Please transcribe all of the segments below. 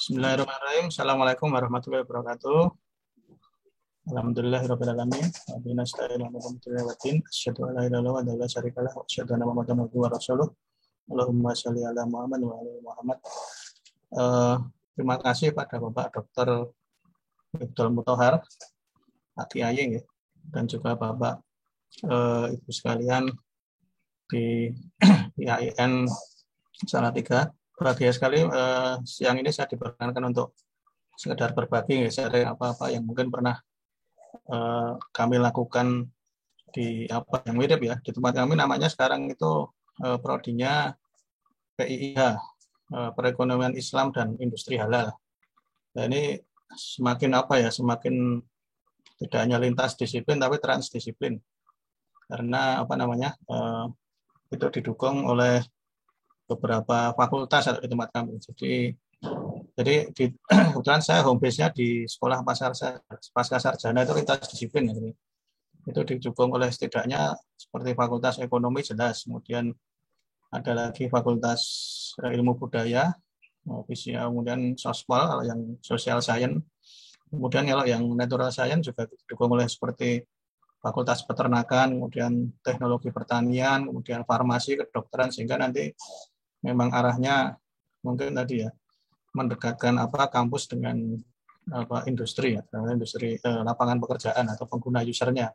Bismillahirrahmanirrahim. Assalamualaikum warahmatullahi wabarakatuh. Alhamdulillahirabbil alamin. Wa bihi nasta'inu ala umuri waddin. Asyhadu an la ilaha illallah wa la syarika lahu wa asyhadu anna Muhammadan abduhu wa rasuluh. Allahumma shalli ala Muhammad wa ala Muhammad. Terima kasih pada Bapak Dr. Ibtul Mutahar, Pak Kiai, dan juga Bapak Ibu sekalian di IAIN Salatiga. Bahagia sekali siang ini saya diperkenankan untuk sekedar berbagi, sharing apa-apa yang mungkin pernah kami lakukan di apa yang mirip ya. Di tempat kami namanya sekarang itu prodinya PIIH, Perekonomian Islam dan Industri Halal. Nah, ini semakin apa ya, semakin tidak hanya lintas disiplin tapi transdisiplin. Karena apa namanya, itu didukung oleh beberapa fakultas di tempat kami. Jadi kebetulan saya home base-nya di sekolah pasca sarjana itu lintas disiplin. Jadi, itu didukung oleh setidaknya seperti fakultas ekonomi jelas, kemudian ada lagi fakultas ilmu budaya, kemudian sospol kalau yang social science, kemudian kalau yang natural science juga didukung oleh seperti fakultas peternakan, kemudian teknologi pertanian, kemudian farmasi, kedokteran, sehingga nanti memang arahnya mungkin tadi ya mendekatkan kampus dengan industri ya, industri lapangan pekerjaan atau pengguna usernya.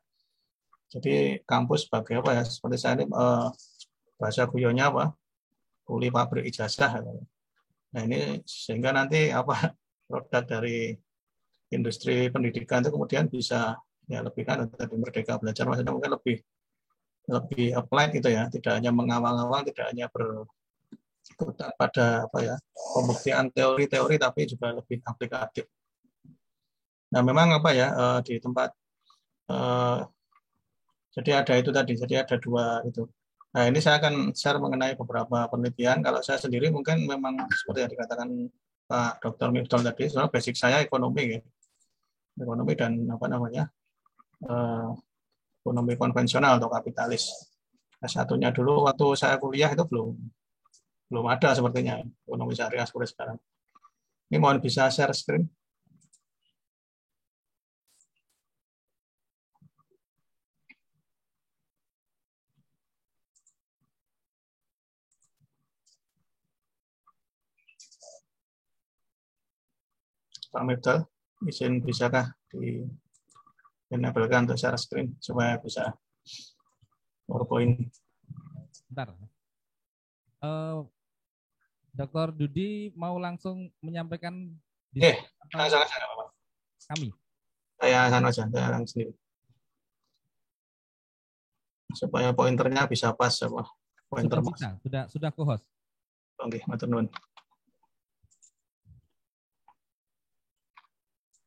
Jadi kampus sebagai apa ya, seperti saya ini bahasa guyonnya kuli pabrik ijazah. Nah ini sehingga nanti produk dari industri pendidikan itu kemudian bisa ya lebih kan tadi merdeka belajar, maksudnya mungkin lebih applied gitu ya, tidak hanya mengawal-awal, tidak hanya pada pembuktian teori-teori tapi juga lebih aplikatif. Nah memang di tempat jadi ada itu tadi, jadi ada dua itu. Nah ini saya akan share mengenai beberapa penelitian. Kalau saya sendiri mungkin memang seperti yang dikatakan Pak Dr. Miftol tadi, soalnya basic saya ekonomi ya. Ekonomi dan ekonomi konvensional atau kapitalis. Nah, satunya dulu waktu saya kuliah itu belum ada sepertinya ekonomi syariah seperti sekarang. Ini mohon bisa share screen. Pak Miftol, izin bisakah di-enablekan untuk share screen supaya bisa PowerPoint. Bentar. Dr. Dudi mau langsung menyampaikan kami. Saya langsung sendiri. Supaya pointernya bisa pas apa? Pointer sudah co-host. Oke, matur nuwun.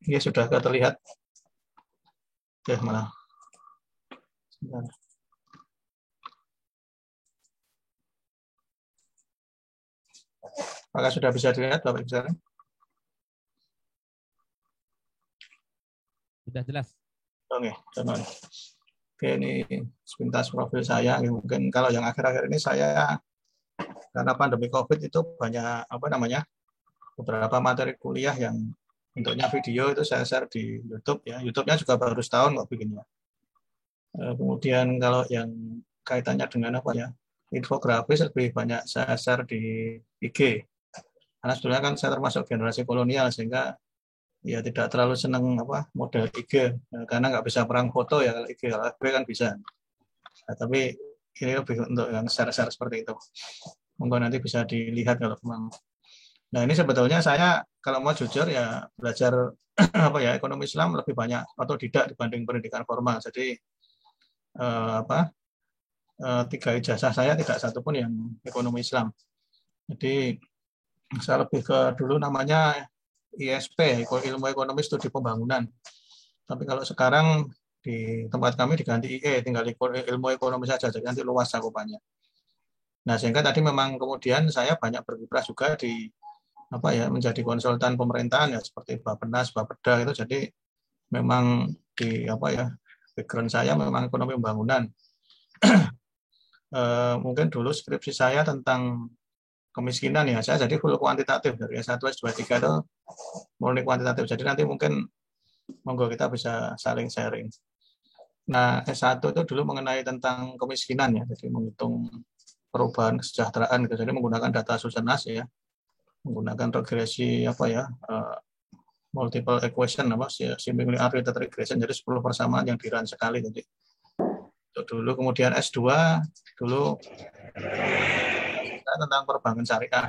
Iya, sudah terlihat. Oke, malah. Sebentar. Apakah sudah bisa dilihat, Bapak Ibu sekalian? Sudah jelas. Oke, teman. Oke, ini sepintas profil saya. Mungkin kalau yang akhir-akhir ini saya karena pandemi COVID itu banyak beberapa materi kuliah yang bentuknya video itu saya share di YouTube ya. YouTube-nya juga baru setahun kok bikinnya. Kemudian kalau yang kaitannya dengan infografis lebih banyak saya share di IG. Karena sebenarnya kan saya termasuk generasi kolonial sehingga ya tidak terlalu senang model IG karena nggak bisa perang foto ya kalau IG, kalau FB kan bisa. Nah, tapi ini lebih untuk yang share-share seperti itu. Monggo nanti bisa dilihat kalau memang. Nah ini sebetulnya saya kalau mau jujur ya belajar ekonomi Islam lebih banyak otodidak dibanding pendidikan formal. Jadi 3 ijazah saya tidak satu pun yang ekonomi Islam. Jadi saya lebih ke dulu namanya ISP, ilmu ekonomi studi pembangunan. Tapi kalau sekarang di tempat kami diganti IE, tinggal ilmu ekonomi saja, jadi nanti luas cakupannya. Nah sehingga tadi memang kemudian saya banyak berkiprah juga di menjadi konsultan pemerintahan ya seperti Bappenas, Bapeda itu. Jadi memang di background saya memang ekonomi pembangunan. Mungkin dulu skripsi saya tentang kemiskinan ya, saya jadi full kuantitatif dari S1 S2 S3 itu murni kuantitatif. Jadi nanti mungkin monggo kita bisa saling sharing. Nah, S1 itu dulu mengenai tentang kemiskinan ya, jadi menghitung perubahan kesejahteraan gitu. Jadi menggunakan data Susenas ya, menggunakan regresi apa ya, multiple equation apa seemingly unrelated regression, jadi 10 persamaan yang dirun sekali. Jadi itu dulu, kemudian S2 dulu tentang perbankan syariah,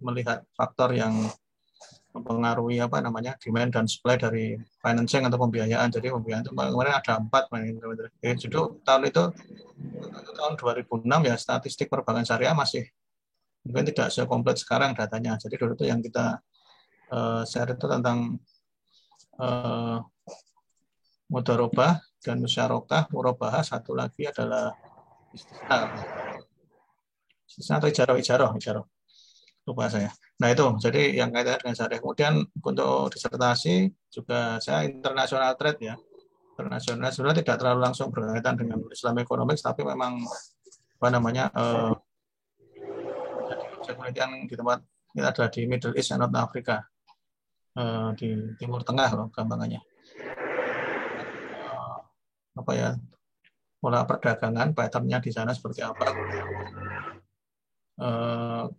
melihat faktor yang mempengaruhi apa namanya demand dan supply dari financing atau pembiayaan. Jadi pembiayaan itu kemarin ada 4. Jadi tahun itu tahun 2006 ya, statistik perbankan syariah masih mungkin tidak sekomplit sekarang datanya. Jadi dulu itu yang kita share itu tentang mudharabah dan musyarakah, murabahah, satu lagi adalah istisna atau ijarah lupa saya. Nah itu, jadi yang kaitannya dengan syariah. Kemudian untuk disertasi juga saya international trade ya. Internasional sebenarnya tidak terlalu langsung berkaitan dengan Islam economics, tapi memang apa namanya penelitian di tempat kita ada di Middle East and North Africa, di Timur Tengah loh gampangannya. Apa ya, pola perdagangan, patternnya di sana seperti apa,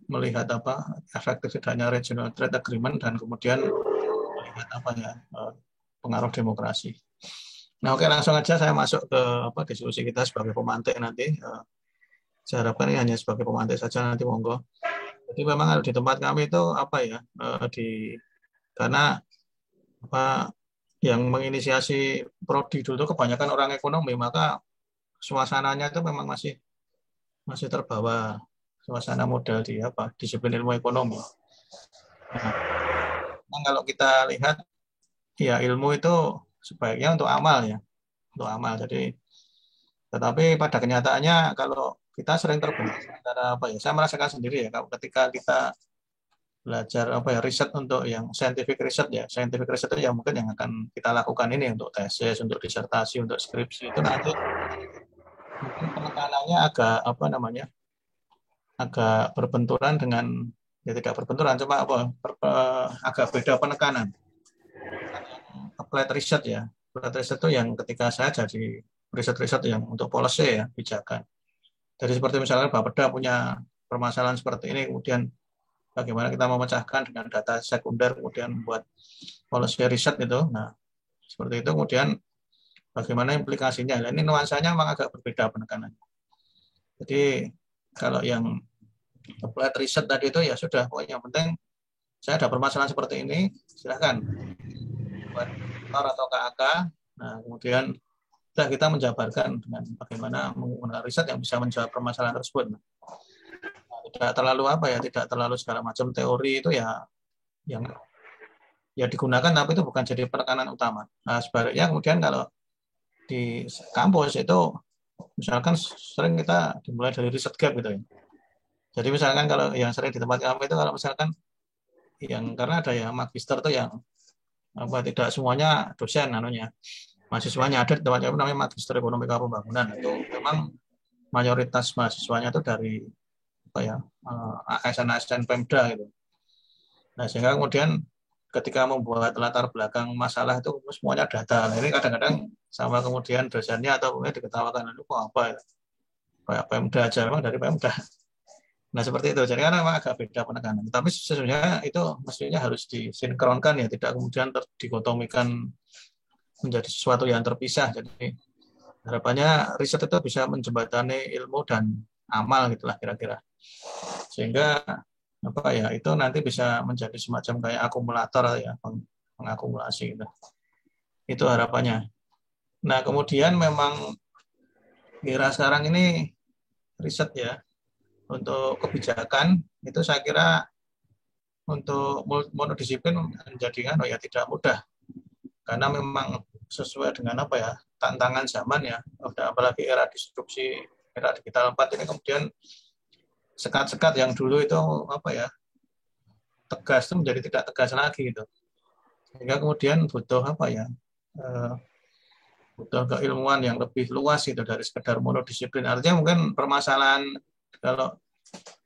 melihat apa efektif tidaknya regional trade agreement, dan kemudian melihat apa ya pengaruh demokrasi. Nah oke, langsung aja saya masuk ke apa diskusi kita sebagai pemantik nanti. Saya harapkan ini hanya sebagai pemantik saja, nanti monggo. Jadi memang di tempat kami itu apa ya, karena apa yang menginisiasi prodi dulu itu kebanyakan orang ekonomi, maka suasananya itu memang masih terbawa suasana model di apa disiplin ilmu ekonomi. Nah, kalau kita lihat ya ilmu itu sebaiknya untuk amal ya, untuk amal. Jadi tetapi pada kenyataannya kalau kita sering terbentur antara apa ya, saya merasakan sendiri ya, ketika kita belajar apa ya riset untuk yang scientific research ya, scientific research itu yang mungkin yang akan kita lakukan ini untuk tesis, untuk disertasi, untuk skripsi, itu nanti mungkin penekanannya agak apa namanya agak berbenturan dengan ya tidak berbenturan, cuma apa agak beda penekanan. Applied research ya, applied research itu yang ketika saya jadi riset-riset yang untuk policy ya, kebijakan. Jadi seperti misalnya Bapeda punya permasalahan seperti ini, kemudian bagaimana kita memecahkan dengan data sekunder, kemudian buat policy riset itu. Nah, seperti itu, kemudian bagaimana implikasinya. Nah, ini nuansanya memang agak berbeda penekanannya. Jadi kalau yang applied riset tadi itu ya sudah, pokoknya yang penting saya ada permasalahan seperti ini, silahkan buat atau KAK. Nah, kemudian kita menjabarkan dengan bagaimana menggunakan riset yang bisa menjawab permasalahan tersebut. Nah, tidak terlalu apa ya, tidak terlalu segala macam teori itu ya yang ya digunakan, tapi itu bukan jadi penekanan utama. Nah, sebaliknya kemudian kalau di kampus itu misalkan sering kita dimulai dari riset gap gitu ya. Jadi misalkan kalau yang sering di tempat kami itu kalau misalkan yang karena ada yang magister itu yang apa tidak semuanya dosen anunya, mahasiswanya ada di tempat kami namanya magister ekonomi pembangunan, itu memang mayoritas mahasiswanya itu dari apa ya ASN Pemda gitu. Nah sehingga kemudian ketika membuat latar belakang masalah itu semuanya data. Nah, ini kadang-kadang sama kemudian dosennya atau kemudian diketawakan itu apa ya? Kayak Pemda aja, memang dari Pemda. Nah seperti itu. Jadi kan memang agak beda penekanan. Tapi sesungguhnya itu mestinya harus disinkronkan ya, tidak kemudian dikotomikan menjadi sesuatu yang terpisah. Jadi harapannya riset itu bisa menjembatani ilmu dan amal gitulah kira-kira. Sehingga apa ya itu nanti bisa menjadi semacam kayak akumulator ya, pengakumulasi gitu. Itu harapannya. Nah kemudian memang kira sekarang ini riset ya untuk kebijakan itu saya kira untuk monodisiplin menjadi ya tidak mudah, karena memang sesuai dengan apa ya tantangan zaman ya, apalagi era disrupsi, era digital 4 ini, kemudian sekat-sekat yang dulu itu apa ya tegas itu menjadi tidak tegas lagi gitu, sehingga kemudian butuh apa ya butuh keilmuan yang lebih luas itu dari sekedar monodisiplin. Artinya mungkin permasalahan kalau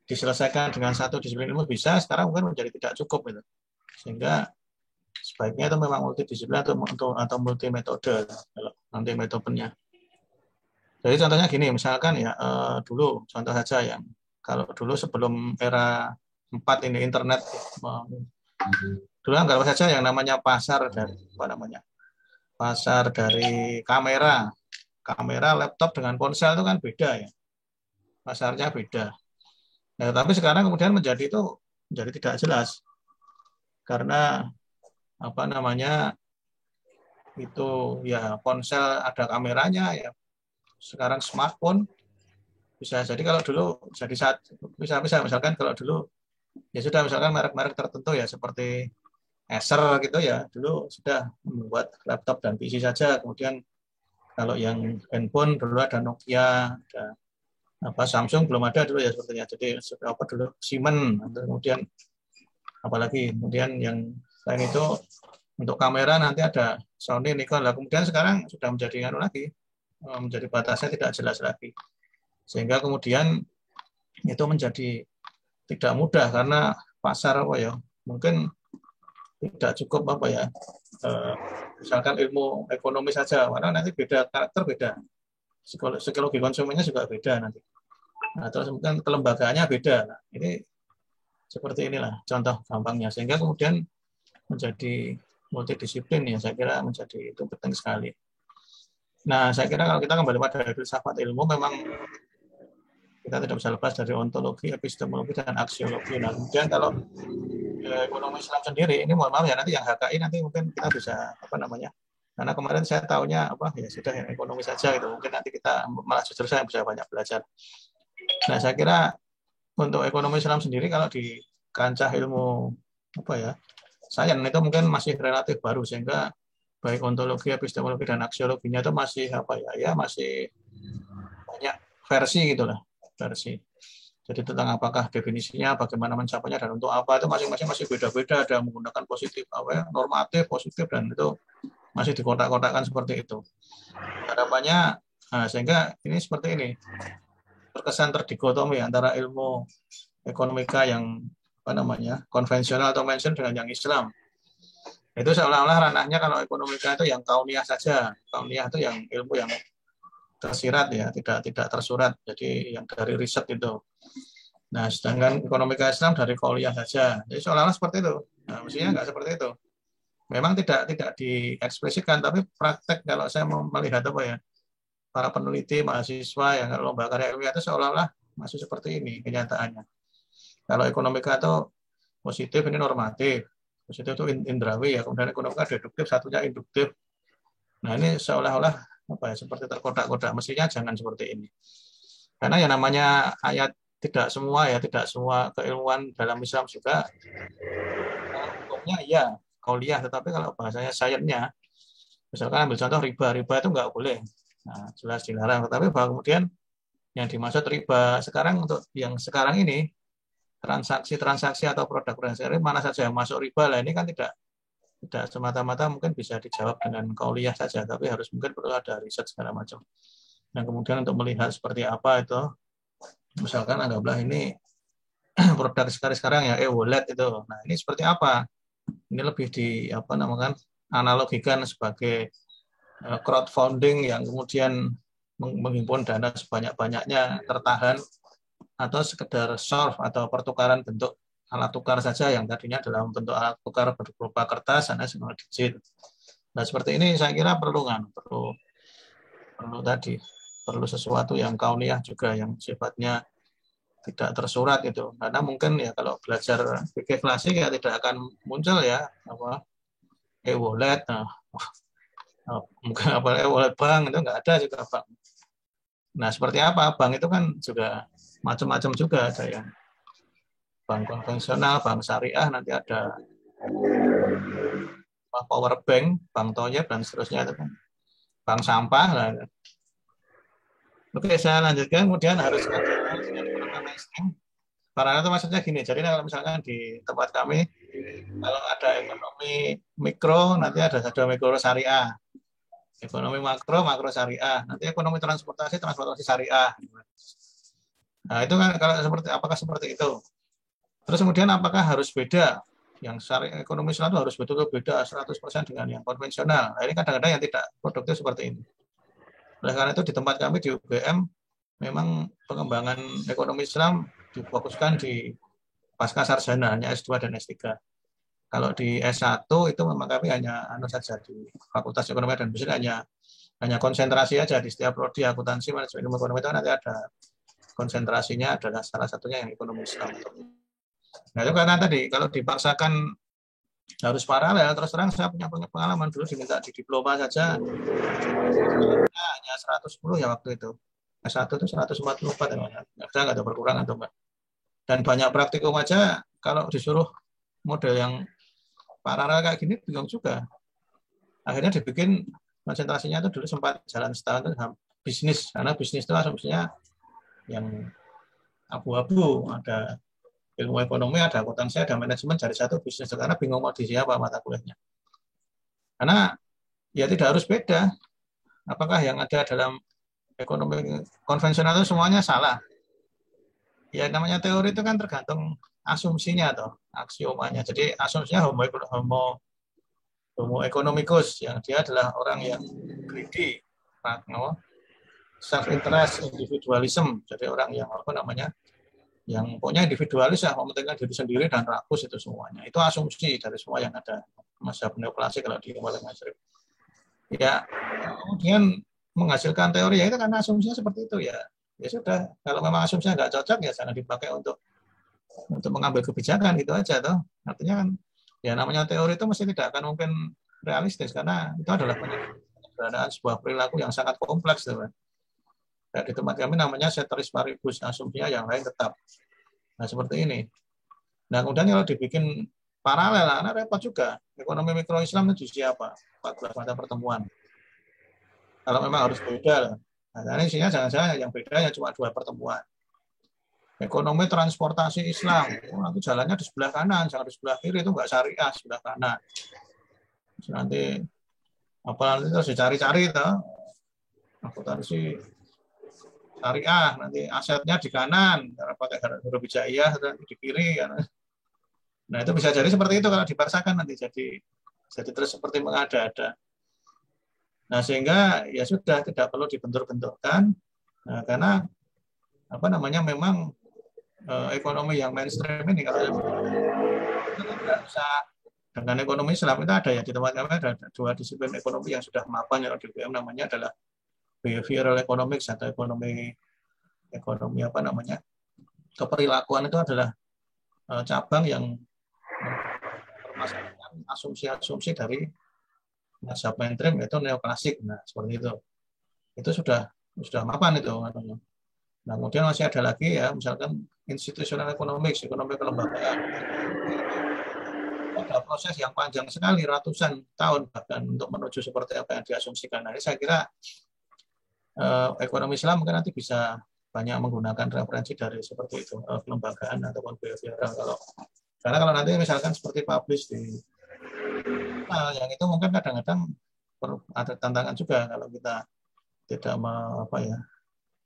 diselesaikan dengan satu disiplin ilmu bisa, sekarang mungkin menjadi tidak cukup gitu. Sehingga sebaiknya itu memang multidisiplin atau multi metode kalau nanti metodenya. Jadi contohnya gini, misalkan ya dulu contoh saja yang kalau dulu sebelum era 4 ini internet, dulu anggap saja yang namanya pasar dari apa namanya pasar dari kamera laptop dengan ponsel itu kan beda ya, pasarnya beda. Nah, tapi sekarang kemudian menjadi tidak jelas karena apa namanya itu ya ponsel ada kameranya ya, sekarang smartphone bisa jadi kalau dulu jadi bisa misalkan kalau dulu ya sudah misalkan merek-merek tertentu ya seperti Acer gitu ya dulu sudah membuat laptop dan PC saja, kemudian kalau yang handphone dulu ada Nokia, ada apa Samsung belum ada dulu ya sepertinya, jadi apa dulu Siemens, kemudian apalagi kemudian yang selain itu untuk kamera nanti ada Sony, Nikon lah, kemudian sekarang sudah menjadi menjadi batasnya tidak jelas lagi, sehingga kemudian itu menjadi tidak mudah karena pasar apa ya mungkin tidak cukup apa ya misalkan ilmu ekonomi saja, karena nanti beda karakter, beda psikologi konsumennya juga beda nanti. Nah, terus mungkin kelembagaannya beda. Nah, ini seperti inilah contoh gampangnya, sehingga kemudian menjadi multidisiplin ya, saya kira menjadi itu penting sekali. Nah, saya kira kalau kita kembali pada filsafat ilmu, memang kita tidak bisa lepas dari ontologi, epistemologi, dan aksiologi. Nah, kemudian kalau ekonomi Islam sendiri, ini mohon maaf ya, nanti yang HKI nanti mungkin kita bisa apa namanya, karena kemarin saya tahunya apa ya sudah yang ekonomi saja gitu, mungkin nanti kita malah justru saya bisa banyak belajar. Nah, saya kira untuk ekonomi Islam sendiri kalau di kancah ilmu apa ya sains itu mungkin masih relatif baru, sehingga baik ontologi, epistemologi, dan aksiologinya itu masih apa ya masih banyak versi gitulah, versi. Jadi tentang apakah definisinya, bagaimana mencapainya, dan untuk apa itu masing-masing masih beda-beda, ada menggunakan positif apa ya, normatif, positif, dan itu masih dikotak-kotakan seperti itu. Harapannya sehingga ini seperti ini terkesan terdikotomi antara ilmu ekonomika yang apa namanya konvensional atau mainstream dengan yang Islam. Itu seolah-olah ranahnya kalau ekonomika itu yang kauniyah saja. Kauniyah itu yang ilmu yang tersirat ya, tidak tersurat. Jadi yang dari riset itu. Nah, sedangkan ekonomika Islam dari kauniyah saja. Jadi seolah-olah seperti itu. Nah, mestinya nggak seperti itu. Memang tidak diekspresikan, tapi praktek kalau saya mau melihat apa ya, para peneliti, mahasiswa yang lomba karya ilmiah itu seolah-olah masih seperti ini kenyataannya. Kalau ekonomika itu positif, ini normatif. Positif itu indrawi ya, kemudian ekonomika deduktif, satunya induktif. Nah, ini seolah-olah apa ya, seperti terkotak-kotak. Mestinya jangan seperti ini. Karena yang namanya ayat tidak semua keilmuan dalam Islam juga hukumnya ya kauliyah, tetapi kalau bahasanya sainsnya, misalkan ambil contoh riba itu nggak boleh. Nah, jelas dilarang. Tetapi bahwa kemudian yang dimaksud riba sekarang untuk yang sekarang ini transaksi atau produk mana saja yang masuk riba lah, ini kan tidak semata-mata mungkin bisa dijawab dengan kauliyah saja, tapi harus mungkin perlu ada riset segala macam. Dan kemudian untuk melihat seperti apa itu, misalkan anggaplah ini produk sekarang ya e-wallet itu. Nah, ini seperti apa? Ini lebih di apa namanya analogikan sebagai crowdfunding yang kemudian menghimpun dana sebanyak-banyaknya tertahan, atau sekedar solve atau pertukaran bentuk alat tukar saja yang tadinya dalam bentuk alat tukar berupa kertas dan semua digit. Nah, seperti ini saya kira perlu sesuatu yang kauniyah juga, yang sifatnya tidak tersurat itu. Karena mungkin ya kalau belajar fikih klasik ya tidak akan muncul ya apa e-wallet. Mungkin apa e-wallet bank itu nggak ada juga bank. Nah, seperti apa bank itu kan juga macam-macam juga, ada yang bank konvensional, bank syariah, nanti ada power bank, bank toyib, dan seterusnya itu kan bank sampah lah. Oke, saya lanjutkan. Kemudian harus karena itu maksudnya gini. Jadi kalau misalkan di tempat kami kalau ada ekonomi mikro nanti ada mikro syariah, ekonomi makro syariah, nanti ekonomi transportasi syariah. Nah, itu kan kalau apakah seperti itu? Terus kemudian apakah harus beda? Yang syariah ekonomi Islam itu harus betul-betul beda 100% dengan yang konvensional. Nah, ini kadang-kadang yang tidak produktif seperti ini. Oleh karena itu di tempat kami di UGM memang pengembangan ekonomi Islam difokuskan di pasca sarjana, hanya S2 dan S3. Kalau di S1 itu memang kami hanya saja di Fakultas Ekonomi dan Bisnis hanya konsentrasi aja di setiap prodi akuntansi manajemen ilmu ekonomi itu nanti ada konsentrasinya adalah salah satunya yang ekonomi Islam. Nah itu karena tadi kalau dipaksakan harus paralel, terus terang saya punya pengalaman dulu diminta di diploma saja hanya 110 ya waktu itu. S1 itu 144 ya, saya nggak ada berkurang atau enggak. Dan banyak praktikum aja kalau disuruh model yang paralel kayak gini bingung juga. Akhirnya dibikin konsentrasinya itu dulu sempat jalan setahun itu bisnis, karena bisnis itu asumsinya yang abu-abu, ada ilmu ekonomi, ada akuntansi, ada manajemen, dari satu bisnis. Karena bingung mau di siapa mata kuliahnya. Karena ya tidak harus beda. Apakah yang ada dalam ekonomi konvensional itu semuanya salah? Ya namanya teori itu kan tergantung asumsinya atau aksiomanya. Jadi asumsinya homo economicus, yang dia adalah orang yang greedy, self interest, individualism. Jadi orang yang apa namanya, yang pokoknya individualis ya, mementingkan diri sendiri dan rakus itu semuanya. Itu asumsi dari semua yang ada mazhab neoklasik kalau di Wal Masrib. Ya, kemudian menghasilkan teori ya itu karena asumsinya seperti itu ya. Ya sudah, kalau memang asumsinya nggak cocok ya jangan dipakai untuk mengambil kebijakan gitu aja toh. Artinya kan ya namanya teori itu mesti tidak akan mungkin realistis karena itu adalah penyederhanaan sebuah perilaku yang sangat kompleks teman. Dan di tempat kami namanya ceteris paribus, asumsinya yang lain tetap. Nah seperti ini. Nah kemudian kalau dibikin paralel, nah repot juga. Ekonomi mikro Islam itu siapa? 14 mata pertemuan. Kalau memang harus beda, nah ini isinya jangan-jangan yang bedanya cuma 2 pertemuan. Ekonomi transportasi Islam, nanti jalannya di sebelah kanan, jangan di sebelah kiri, itu nggak syariah, sebelah kanan. Terus nanti apa nanti terus dicari-cari itu, akuntansi syariah, nanti asetnya di kanan, karena pakai huruf hijaiyah, dan di kiri. Nah itu bisa jadi seperti itu kalau dipaksakan nanti jadi terus seperti mengada-ada. Nah sehingga ya sudah tidak perlu dibentur-benturkan, nah, karena apa namanya memang ekonomi yang mainstream ini kalau tidak bisa dengan ekonomi Islam itu ada ya di tempat kami ada 2 disiplin ekonomi yang sudah mapan yang di UGM namanya adalah behavioral economics atau ekonomi apa namanya keperilakuan itu adalah cabang yang mempermasalahkan asumsi-asumsi dari mazhab mainstream yaitu neoklasik. Nah seperti itu sudah mapan itu. Nah kemudian masih ada lagi ya misalkan institutional economics, ekonomi kelembagaan. Ada proses yang panjang sekali, ratusan tahun bahkan untuk menuju seperti apa yang diasumsikan. Nah ini saya kira ekonomi Islam mungkin nanti bisa banyak menggunakan referensi dari seperti itu, kelembagaan ataupun behavioral. Karena kalau nanti misalkan seperti publish di yang itu mungkin kadang-kadang ada tantangan juga kalau kita tidak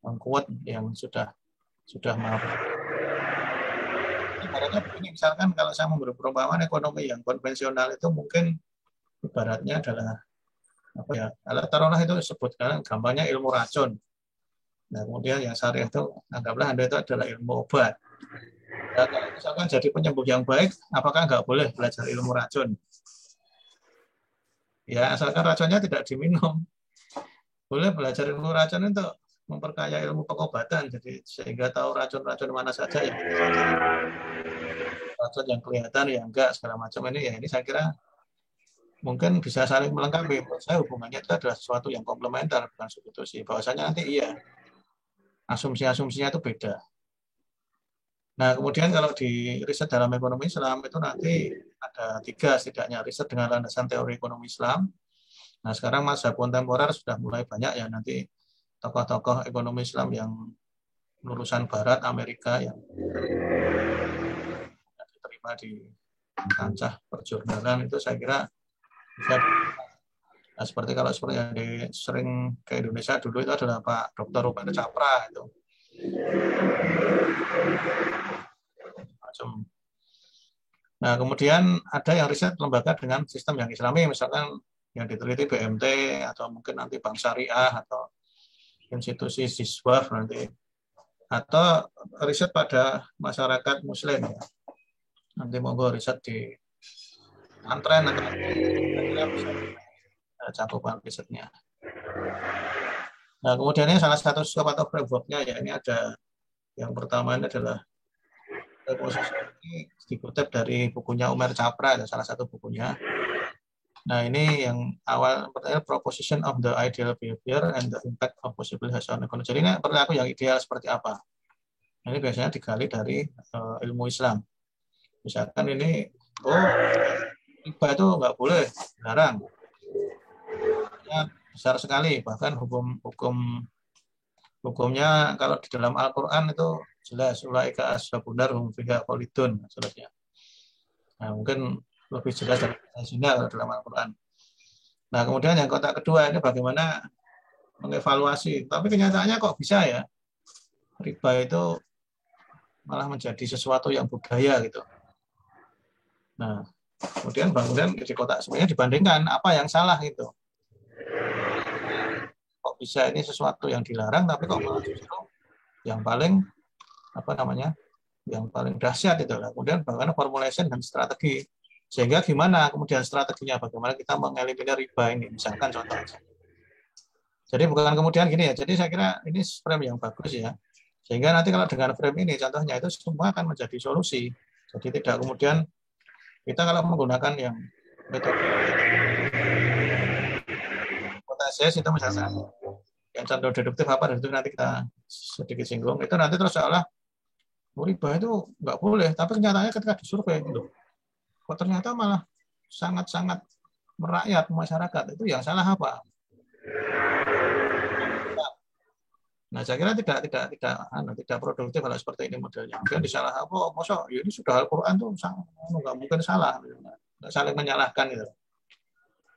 mengkuat yang sudah maaf. Ibaratnya begini, misalkan kalau saya memberi perumpamaan ekonomi yang konvensional itu mungkin ibaratnya adalah apa ya? Kalau taruhlah itu sebutkan gampangnya ilmu racun. Nah kemudian yang syariah itu anggaplah Anda itu adalah ilmu obat. Dan kalau misalkan jadi penyembuh yang baik, apakah nggak boleh belajar ilmu racun? Ya asalkan racunnya tidak diminum. Boleh belajar ilmu racun untuk memperkaya ilmu pengobatan, jadi sehingga tahu racun-racun mana saja yang racun yang kelihatan ya enggak segala macam ini ya ini saya kira mungkin bisa saling melengkapi. Menurut saya hubungannya itu adalah sesuatu yang komplementer bukan substitusi. Bahwasanya nanti iya asumsi-asumsinya itu beda. Nah kemudian kalau di riset dalam ekonomi Islam itu nanti ada 3 setidaknya riset dengan landasan teori ekonomi Islam. Nah sekarang masa kontemporer sudah mulai banyak ya nanti tokoh-tokoh ekonomi Islam yang lulusan Barat Amerika yang diterima di kancah perjurnalan itu saya kira bisa seperti kalau seperti yang sering ke Indonesia dulu itu adalah Pak Dr. Ruben Capra itu Nah, kemudian ada yang riset lembaga dengan sistem yang Islami, misalkan yang diteliti BMT atau mungkin nanti Bank Syariah atau institusi siswa nanti, atau riset pada masyarakat Muslim ya. Nanti monggo riset di antren atau bisa cakupan risetnya. Nah, kemudian ini salah satu scope atau framework-nya ya, ini ada yang pertama ini adalah posisi ini dikutip dari bukunya Umair Capra, ada salah satu bukunya. Nah, ini yang awal pertanyaan proposition of the ideal behavior and the impact of possible hasil ekonomi. Jadi ini perilaku yang ideal seperti apa? Ini biasanya digali dari ilmu Islam. Misalkan ini, riba itu nggak boleh, dilarang. Ya, besar sekali, bahkan hukumnya kalau di dalam Al-Quran itu jelas, ulaika ashabun nar hum fiha khalidun, jelasnya. Nah, mungkin lebih jelas dari zina dalam Al-Quran. Nah, kemudian yang kotak kedua ini bagaimana mengevaluasi. Tapi kenyataannya kok bisa ya riba itu malah menjadi sesuatu yang budaya gitu. Nah, kemudian di kotak sebenarnya dibandingkan apa yang salah itu. Kok bisa ini sesuatu yang dilarang tapi kok malah justru yang paling yang paling dahsyat itu lah. Kemudian bagaimana formulation dan strategi. Sehingga gimana kemudian strateginya, bagaimana kita mengeliminir riba ini, misalkan contohnya. Jadi bukan kemudian gini ya, jadi saya kira ini frame yang bagus ya. Sehingga nanti kalau dengan frame ini contohnya itu semua akan menjadi solusi. Jadi tidak kemudian kita kalau menggunakan yang metode hipotesis itu misalnya yang contoh deduktif apa itu nanti kita sedikit singgung, itu nanti terus seolah riba itu nggak boleh, tapi kenyataannya ketika disurvei loh, kok ternyata malah sangat-sangat merakyat masyarakat, itu yang salah apa? Nah, saya kira tidak produktif kalau seperti ini modelnya. Mungkin disalah apa? Masa ya ini sudah Al-Quran tuh nggak mungkin salah, nggak saling menyalahkan gitu.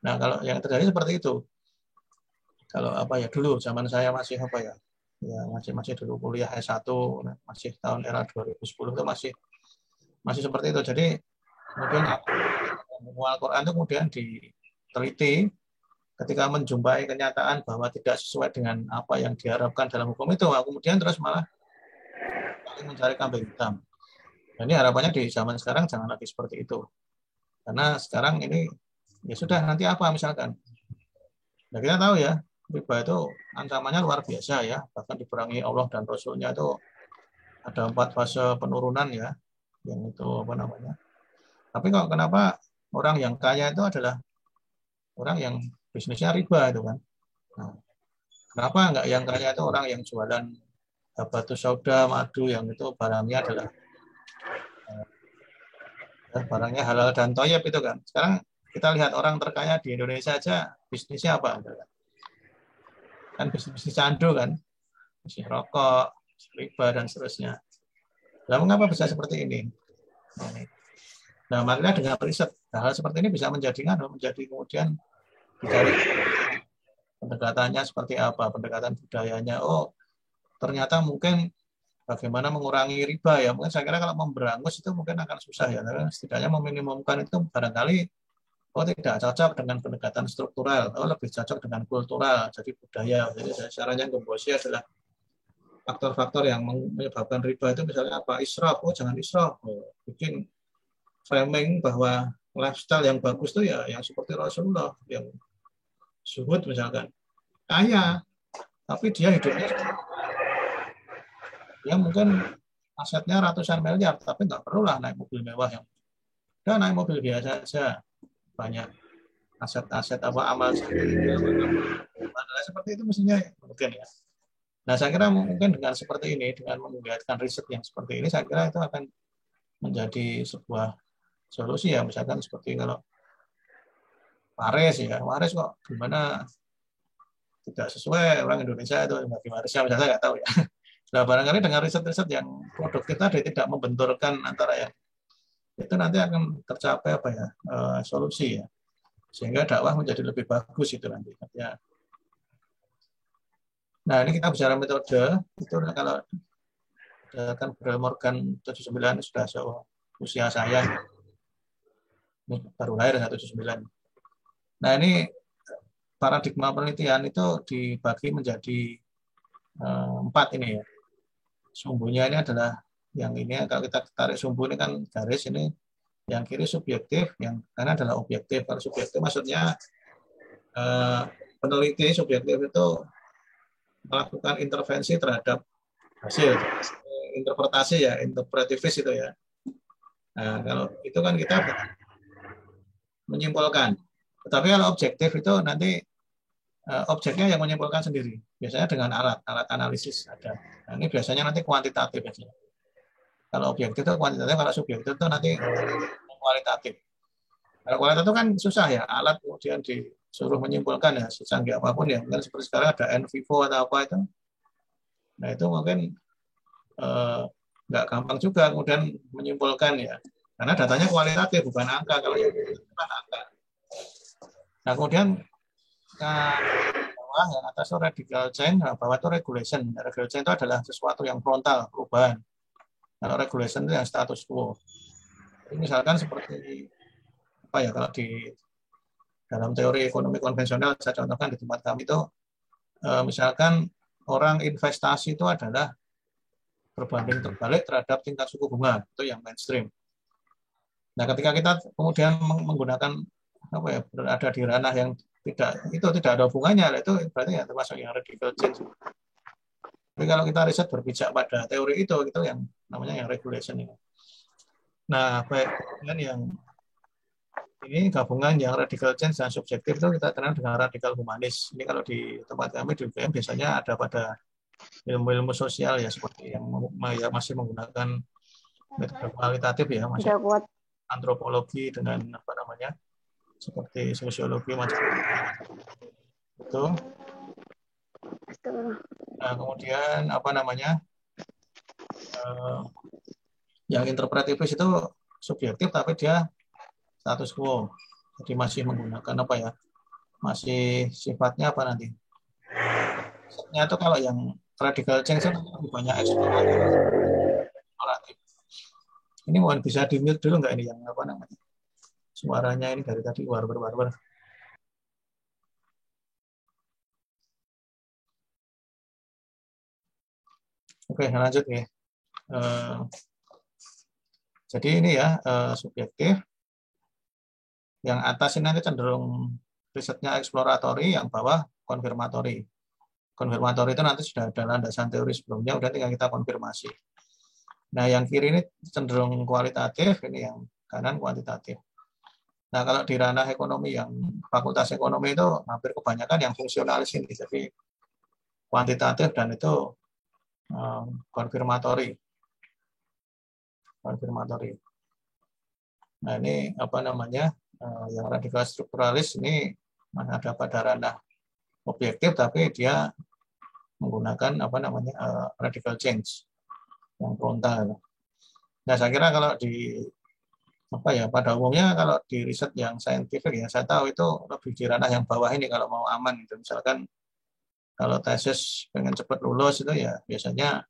Nah, kalau yang terjadi seperti itu, kalau dulu zaman saya masih masih dulu kuliah S1, masih tahun era 2010 itu masih seperti itu. Jadi kemudian Al-Quran itu kemudian diteliti, ketika menjumpai kenyataan bahwa tidak sesuai dengan apa yang diharapkan dalam hukum itu, kemudian terus malah mencari kambing hitam. Dan ini harapannya di zaman sekarang jangan lagi seperti itu. Karena sekarang ini ya sudah, nanti apa misalkan. Nah, kita tahu ya, riba itu ancamannya luar biasa ya, bahkan diperangi Allah dan Rasulnya itu ada 4 fase penurunan ya, yang itu Tapi kok kenapa orang yang kaya itu adalah orang yang bisnisnya riba itu kan? Nah, kenapa enggak yang kaya itu orang yang jualan habatus sauda, madu, yang itu barangnya adalah barangnya halal dan thayyib itu kan? Sekarang kita lihat orang terkaya di Indonesia aja bisnisnya apa? Kan bisnis candu kan, bisnis rokok, riba dan seterusnya. Lalu mengapa bisa seperti ini? Nah, makanya dengan riset hal seperti ini bisa menjadi kemudian dicari pendekatannya seperti apa, pendekatan budayanya. Oh, ternyata mungkin bagaimana mengurangi riba ya. Mungkin saya kira kalau memberangus itu mungkin akan susah ya. Karena setidaknya meminimumkan itu barangkali tidak cocok dengan pendekatan struktural, lebih cocok dengan kultural, jadi budaya. Jadi caranya Gombosi adalah faktor-faktor yang menyebabkan riba itu misalnya apa? Israf, jangan israf. Bikin framing bahwa lifestyle yang bagus itu ya yang seperti Rasulullah, yang zuhud misalkan. Kaya, tapi dia hidupnya mungkin asetnya ratusan miliar, tapi nggak perlulah naik mobil mewah, yang udah naik mobil biasa saja. Banyak aset-aset amal seperti itu mestinya mungkin ya. Nah, saya kira mungkin dengan seperti ini, dengan menggiatkan riset yang seperti ini, saya kira itu akan menjadi sebuah solusi ya. Misalkan seperti kalau Waris kok gimana tidak sesuai, orang Indonesia itu bagi warisnya misalnya, saya nggak tahu ya. Nah, barangkali dengan riset-riset yang produktif tadi tidak membenturkan antara yang itu, nanti akan tercapai solusi ya, sehingga dakwah menjadi lebih bagus itu nanti ya. Nah, ini kita bicara metode itu, kalau berdasarkan Burrell Morgan 79 sudah usia saya. Ini baru lahir 179. Nah, ini paradigma penelitian itu dibagi menjadi 4 ini ya. Sumbunya ini adalah yang ini, kalau kita tarik sumbu ini kan garis ini, yang kiri subjektif, yang kanan adalah objektif. Kalau subjektif maksudnya peneliti subjektif itu melakukan intervensi terhadap hasil, interpretasi ya, interpretivis itu ya. Nah, kalau itu kan kita menyimpulkan. Tetapi kalau objektif itu nanti objeknya yang menyimpulkan sendiri. Biasanya dengan alat analisis ada. Nah, ini biasanya nanti kuantitatif biasanya. Kalau objektif itu kuantitatif, kalau subjektif itu nanti kualitatif. Kalau kualitatif itu kan susah ya, alat kemudian disuruh menyimpulkan ya, secanggih apapun ya. Mungkin seperti sekarang ada in vivo atau apa itu. Nah, itu mungkin nggak gampang juga kemudian menyimpulkan ya. Karena datanya kualitatif, bukan angka. Kalau yang itu bukan angka. Nah, kemudian bawah yang atas itu radical change, nah, bawah itu regulation. Radical change itu adalah sesuatu yang frontal, perubahan. Kalau regulation itu yang status quo. Jadi misalkan seperti apa ya, kalau di dalam teori ekonomi konvensional, saya contohkan di tempat kami itu, misalkan orang investasi itu adalah berbanding terbalik terhadap tingkat suku bunga, itu yang mainstream. Nah, ketika kita kemudian menggunakan apa ya, berada di ranah yang tidak ada hubungannya, itu berarti ya termasuk yang radical change. Tapi kalau kita riset berpijak pada teori itu yang namanya yang regulation ini. Nah, baik dengan yang ini gabungan yang radical change dan subjektif itu kita kenal dengan radikal humanis. Ini kalau di tempat kami di UGM biasanya ada pada ilmu-ilmu sosial ya, seperti yang masih menggunakan metode kualitatif ya, masih antropologi dengan apa namanya, seperti sosiologi macam itu. Nah, kemudian apa namanya, yang interpretivis itu subjektif tapi dia status quo, jadi masih menggunakan apa ya, masih sifatnya apa nanti. Maksudnya itu kalau yang radical change itu lebih banyak eksploratif. Ini mohon bisa di-mute dulu nggak ini yang apa namanya? Suaranya ini dari tadi warber. Oke, lanjut ya. Jadi ini ya subjektif. Yang atas ini nanti cenderung risetnya eksploratory, yang bawah konfirmatori. Konfirmatori itu nanti sudah ada landasan teori sebelumnya, udah tinggal kita konfirmasi. Nah, yang kiri ini cenderung kualitatif, ini yang kanan kuantitatif. Nah, kalau di ranah ekonomi, yang fakultas ekonomi itu hampir kebanyakan yang fungsionalis ini, jadi kuantitatif dan itu konfirmatori. Nah, ini apa namanya, yang radikal strukturalis ini ada pada ranah objektif, tapi dia menggunakan apa namanya radical change yang frontal. Nah, saya kira kalau di apa ya, pada umumnya kalau di riset yang saintifik yang saya tahu itu lebih di ranah yang bawah ini kalau mau aman gitu. Misalkan kalau tesis pengen cepat lulus itu ya biasanya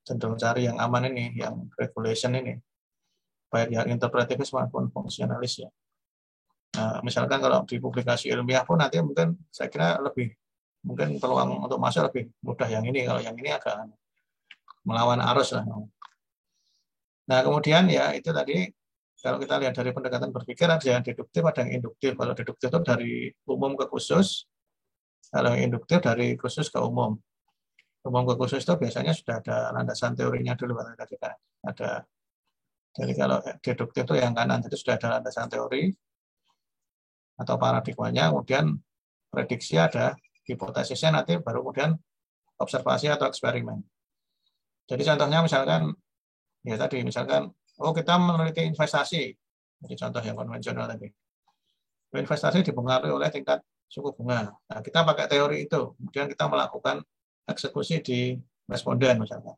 cenderung cari yang aman ini, yang regulation ini, baik yang interpretivis maupun fungsionalis ya. Nah, misalkan kalau di publikasi ilmiah pun nanti mungkin saya kira lebih mungkin peluang untuk masuk lebih mudah yang ini, kalau yang ini agak melawan arus lah. Nah, kemudian ya itu tadi kalau kita lihat dari pendekatan berpikir ada yang deduktif, ada yang induktif. Kalau deduktif itu dari umum ke khusus, kalau yang induktif dari khusus ke umum. Umum ke khusus itu biasanya sudah ada landasan teorinya dulu, tadi kan ada. Jadi kalau deduktif itu yang kanan itu sudah ada landasan teori atau paradigmanya, kemudian prediksi ada, hipotesisnya nanti baru kemudian observasi atau eksperimen. Jadi contohnya misalkan, ya tadi misalkan, kita meneliti investasi, jadi contoh yang konvensional tadi. Investasi dipengaruhi oleh tingkat suku bunga. Nah, kita pakai teori itu, kemudian kita melakukan eksekusi di responden misalkan.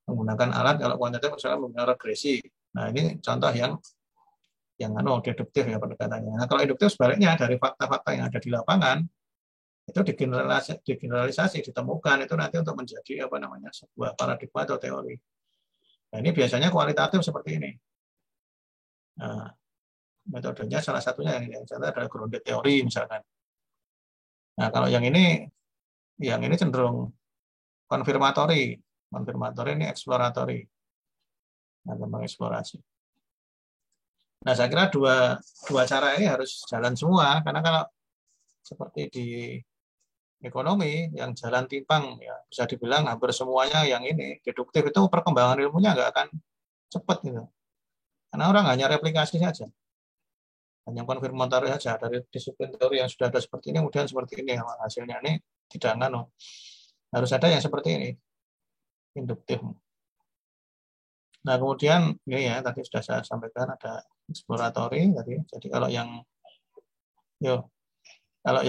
Menggunakan alat, kalau kuantitatif misalnya menggunakan regresi. Nah, ini contoh yang deduktif ya pendekatannya. Nah, kalau induktif sebaliknya dari fakta-fakta yang ada di lapangan itu digeneralisasi, ditemukan itu nanti untuk menjadi apa namanya sebuah paradigma atau teori. Nah, ini biasanya kualitatif seperti ini. Nah, metodenya salah satunya yang saya adalah grounded teori misalkan. Nah, kalau yang ini cenderung konfirmatori. Konfirmatori ini eksploratory. Nah, mengeksplorasi. Nah, saya kira dua cara ini harus jalan semua, karena kalau seperti di ekonomi yang jalan timpang, ya bisa dibilang hampir semuanya yang ini deduktif itu perkembangan ilmunya nggak akan cepat gitu. Karena orang hanya replikasi saja, hanya konfirmatori saja dari disiplin teori yang sudah ada seperti ini, kemudian seperti ini hasilnya ini tidak ngano. Harus ada yang seperti ini, induktif. Nah, kemudian ini ya tadi sudah saya sampaikan ada exploratory tadi. Jadi kalau yang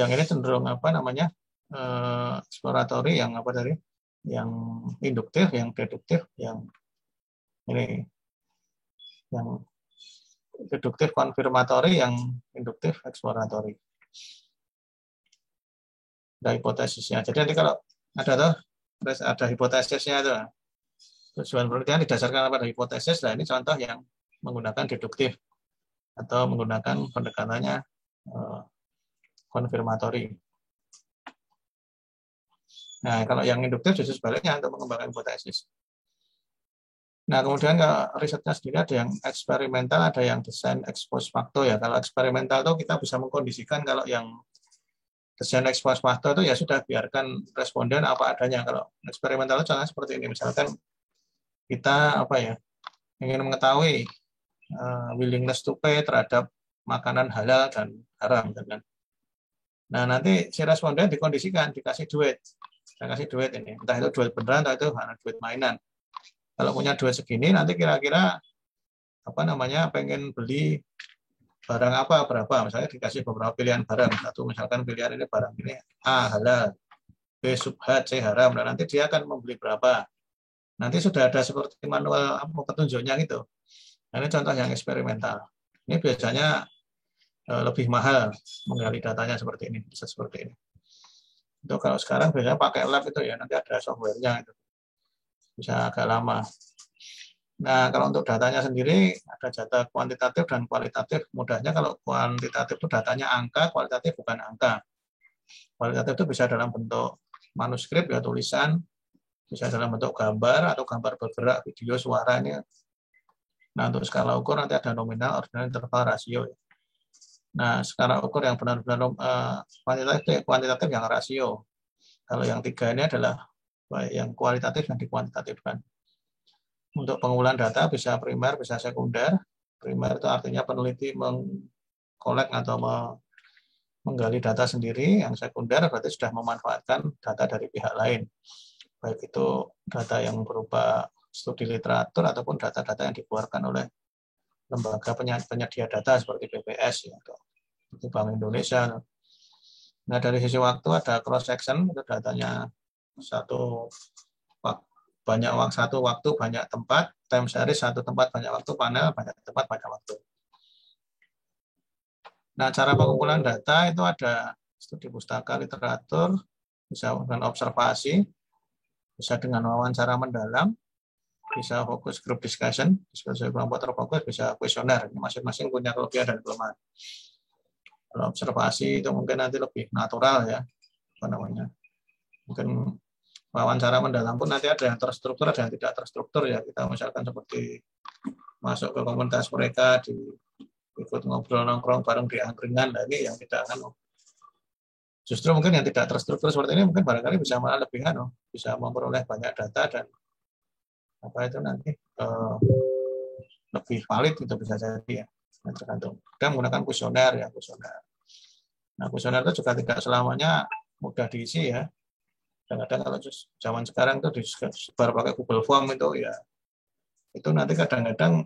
ini cenderung apa namanya? Exploratory yang apa tadi? Yang induktif, yang deduktif, yang ini yang deduktif konfirmatori, yang induktif eksploratory. Ada hipotesisnya. Jadi nanti kalau ada hipotesisnya itu. Tujuan penelitian didasarkan pada hipotesis. Nah, ini contoh yang menggunakan deduktif atau menggunakan pendekatannya konfirmatori. Nah, kalau yang induktif justru sebaliknya untuk mengembangkan hipotesis. Nah, kemudian kalau risetnya sendiri ada yang eksperimental, ada yang desain ex post facto ya. Kalau eksperimental itu kita bisa mengkondisikan, kalau yang desain ex post facto itu ya sudah biarkan responden apa adanya. Kalau eksperimental itu contohnya seperti ini, misalkan kita ingin mengetahui willingness to pay terhadap makanan halal dan haram, kan? Nah, nanti si responden dikondisikan, dikasih duit, saya kasih duit ini, entah itu duit beneran, entah itu duit mainan. Kalau punya duit segini, nanti kira-kira pengen beli barang apa berapa, misalnya dikasih beberapa pilihan barang, satu misalkan pilihan ini barang ini A halal, B subhat, C haram, dan nanti dia akan membeli berapa. Nanti sudah ada seperti manual petunjuknya gitu. Nah, ini contoh yang eksperimental. Ini biasanya lebih mahal menggali datanya seperti ini, bisa seperti ini. Itu kalau sekarang biasanya pakai lab itu ya, nanti ada softwarenya itu. Bisa agak lama. Nah, kalau untuk datanya sendiri ada data kuantitatif dan kualitatif. Mudahnya kalau kuantitatif itu datanya angka, kualitatif bukan angka. Kualitatif itu bisa dalam bentuk manuskrip ya, tulisan, bisa dalam bentuk gambar atau gambar bergerak, video, suara ini. Nah, untuk skala ukur nanti ada nominal, ordinal, interval, rasio. Nah, skala ukur yang benar-benar kuantitatif yang rasio. Kalau yang tiga ini adalah yang kualitatif yang dikuantitatifkan. Untuk pengumpulan data bisa primer, bisa sekunder. Primer itu artinya peneliti mengkolek atau menggali data sendiri. Yang sekunder berarti sudah memanfaatkan data dari pihak lain. Baik itu data yang berupa studi literatur ataupun data-data yang dikeluarkan oleh lembaga penyedia data seperti BPS ya, atau Bank Indonesia. Nah, dari sisi waktu ada cross section, itu datanya banyak waktu banyak tempat, time series satu tempat banyak waktu, panel banyak tempat banyak waktu. Nah, cara pengumpulan data itu ada studi pustaka, literatur, bisa dengan observasi, bisa dengan wawancara mendalam, bisa fokus group discussion, diskusi kelompok terfokus, bisa kuesioner. Masing-masing punya kelebihan dan kelemahan. Kalau observasi itu mungkin nanti lebih natural ya, mungkin wawancara mendalam pun nanti ada yang terstruktur, ada yang tidak terstruktur ya. Kita misalkan seperti masuk ke komunitas mereka, ikut ngobrol nongkrong bareng di angkringan, nah ini yang tidak justru mungkin yang tidak terstruktur seperti ini mungkin barangkali bisa malah lebih bisa memperoleh banyak data dan nanti lebih valid itu bisa jadi ya. Tergantung. Kita menggunakan kuesioner ya, kuesioner. Nah, kuesioner itu juga tidak selamanya mudah diisi ya. Kadang-kadang kalau zaman sekarang itu disebar pakai Google Form itu ya, itu nanti kadang-kadang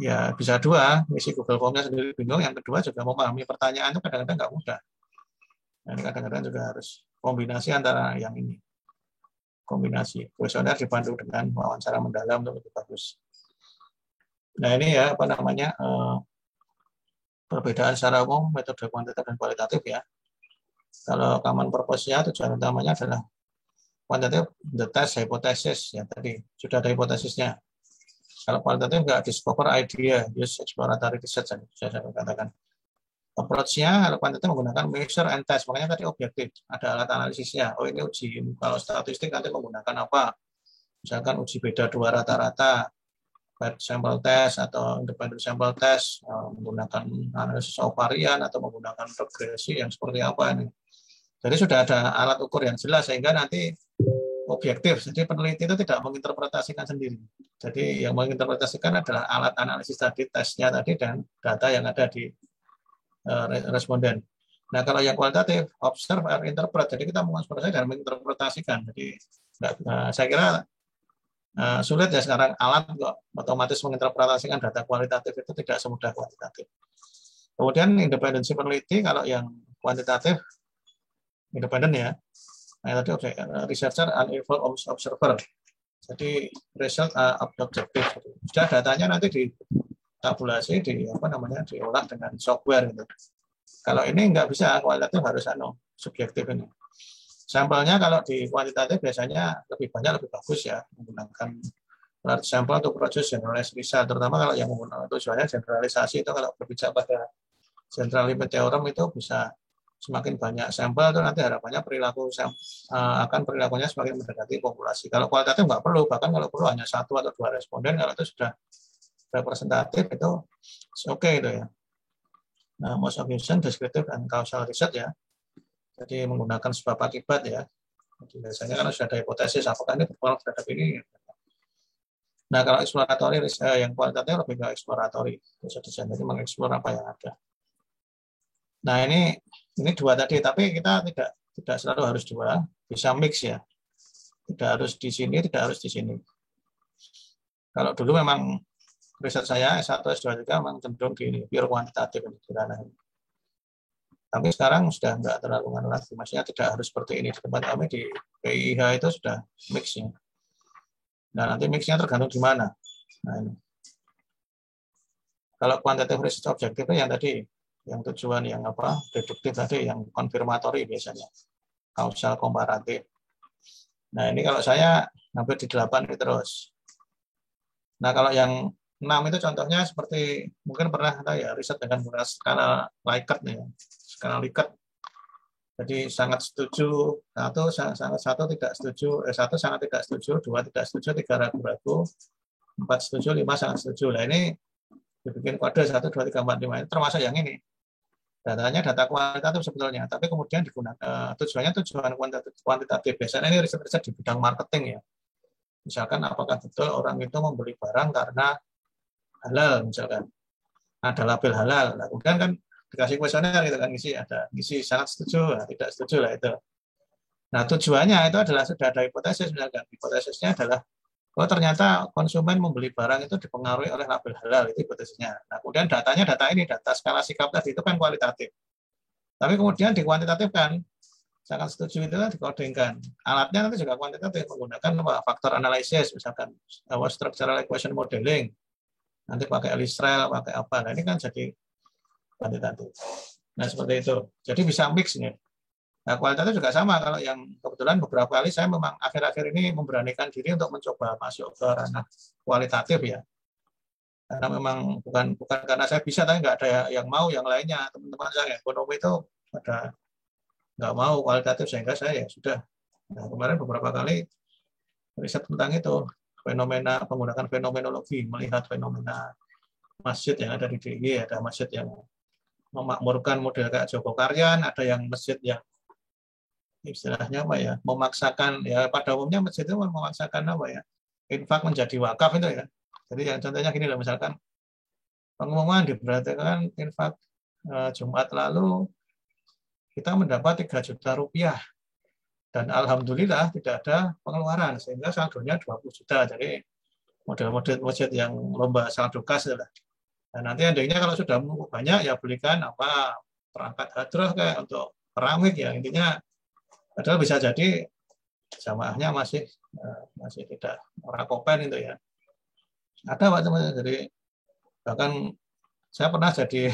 ya bisa dua, isi Google Form-nya sendiri bingung, yang kedua juga memahami pertanyaan itu kadang-kadang nggak mudah. Nah, ini kadang-kadang juga harus kombinasi antara yang ini. Kombinasi kuesioner dibantu dengan wawancara mendalam itu lebih bagus. Nah, ini ya perbedaan secara umum metode kuantitatif dan kualitatif ya. Kalau common purpose-nya tujuan utamanya adalah Kuantitatif the test hypothesis ya tadi sudah ada hipotesisnya. Kalau kualitatif nggak discover idea, use exploratory research saya katakan. Approach-nya kalau kuantitatif menggunakan measure and test, makanya tadi objektif, ada alat analisisnya. Oh ini uji, kalau statistik nanti menggunakan apa? Misalkan uji beda dua rata-rata, paired sample test atau independent sample test, menggunakan analisis varian atau menggunakan regresi yang seperti apa ini. Jadi sudah ada alat ukur yang jelas sehingga nanti objektif. Jadi peneliti itu tidak menginterpretasikan sendiri. Jadi yang menginterpretasikan adalah alat analisis tadi, tesnya tadi, dan data yang ada di responden. Nah kalau yang kualitatif, observe or interpret. Jadi kita mengobservasi dan menginterpretasikan. Jadi saya kira sulit ya sekarang alat kok otomatis menginterpretasikan data kualitatif itu tidak semudah kuantitatif. Kemudian independensi peneliti, kalau yang kuantitatif independen ya. Nah tadi researcher uninvolved observer. Jadi result objektif. Sudah datanya nanti ditabulasi, diolah dengan software gitu. Kalau ini nggak bisa, kualitatif harus subjektif ini. Sampelnya kalau di kuantitatif biasanya lebih banyak, lebih bagus ya, menggunakan large sample untuk produce generalized result, terutama kalau yang menggunakan tujuannya generalisasi. Itu kalau berbicara pada central limit theorem itu bisa semakin banyak sampel itu nanti harapannya perilakunya semakin mendekati populasi. Kalau kualitatif nggak perlu, bahkan kalau perlu hanya 1 atau 2 responden, kalau itu sudah representatif itu oke itu ya. Nah, most observation, descriptive, dan causal research ya. Jadi menggunakan sebab akibat ya. Jadi biasanya kan sudah ada hipotesis apakah ini berpengaruh terhadap ini. Nah kalau exploratory yang kualitatif lebih ke exploratory, jadi mengeksplor apa yang ada. Nah ini 2 tadi, tapi kita tidak selalu harus 2, bisa mix ya. Tidak harus di sini, tidak harus di sini. Kalau dulu memang riset saya S1, S2 juga memang cenderung di pure kuantitatif. Tapi sekarang sudah nggak terlalu nganu lagi. Maksudnya tidak harus seperti ini. Di tempat kami di PIH itu sudah mix-nya. Nah nanti mix-nya tergantung di mana. Nah ini. Kalau kuantitatif research objektifnya yang tadi, yang tujuan yang deduktif tadi, yang konfirmatori biasanya, kausal komparatif. Nah ini kalau saya hampir di 8 ini terus. Nah kalau yang 6 itu contohnya seperti mungkin pernah ya riset dengan menggunakan skala Likert nih, skala Likert. Jadi sangat setuju, satu tidak setuju, 1 sangat tidak setuju, 2 tidak setuju, 3 ragu-ragu, 4 setuju, 5 sangat setuju. Nah ini dibikin kode 1, 2, 3, 4, 5 ini termasuk yang ini. Datanya data kualitatif sebetulnya, tapi kemudian digunakan tujuan kuantitatif. Biasanya ini riset-riset di bidang marketing ya. Misalkan apakah betul orang itu membeli barang karena halal misalkan. Ada label halal. Nah, kemudian kan dikasih kuesioner gitu kan, ngisi sangat setuju, tidak setuju lah itu. Nah, tujuannya itu adalah sudah ada hipotesis misalkan. Hipotesisnya adalah ternyata konsumen membeli barang itu dipengaruhi oleh label halal, itu hipotesisnya. Nah, kemudian data skala sikap tadi itu kan kualitatif. Tapi kemudian dikuantitatifkan. Sangat setuju itu kan dikodingkan. Alatnya nanti juga kuantitatif, menggunakan faktor analisis, misalkan structural equation modeling. Nanti pakai Elistrel, pakai apa. Nah, ini kan jadi kuantitatif. Nah, seperti itu. Jadi bisa mix nih. Nah, kualitatif juga sama. Kalau yang kebetulan beberapa kali saya memang akhir-akhir ini memberanikan diri untuk mencoba masuk ke ranah kualitatif ya. Karena memang bukan karena saya bisa, tapi nggak ada yang mau, yang lainnya. Teman-teman saya ekonomi itu ada nggak mau kualitatif, sehingga saya ya sudah. Nah, kemarin beberapa kali riset tentang itu, menggunakan fenomenologi, melihat fenomena masjid yang ada di DIY, ada masjid yang memakmurkan model kayak Joko Karyan, ada yang masjid yang istilahnya apa ya, memaksakan ya, pada umumnya masjid itu memaksakan apa ya, infak menjadi wakaf itu ya. Jadi yang contohnya gini loh, misalkan pengumuman diberitakan infak Jumat lalu kita mendapat 3 juta rupiah dan alhamdulillah tidak ada pengeluaran sehingga saldonya 20 juta. Jadi model-model masjid yang lomba saldo kas lah. Dan nanti endingnya kalau sudah banyak ya belikan apa perangkat hadroh kayak untuk keramik ya, intinya. Padahal bisa jadi jamaahnya masih tidak rakopen itu ya. Ada Pak teman, jadi bahkan saya pernah jadi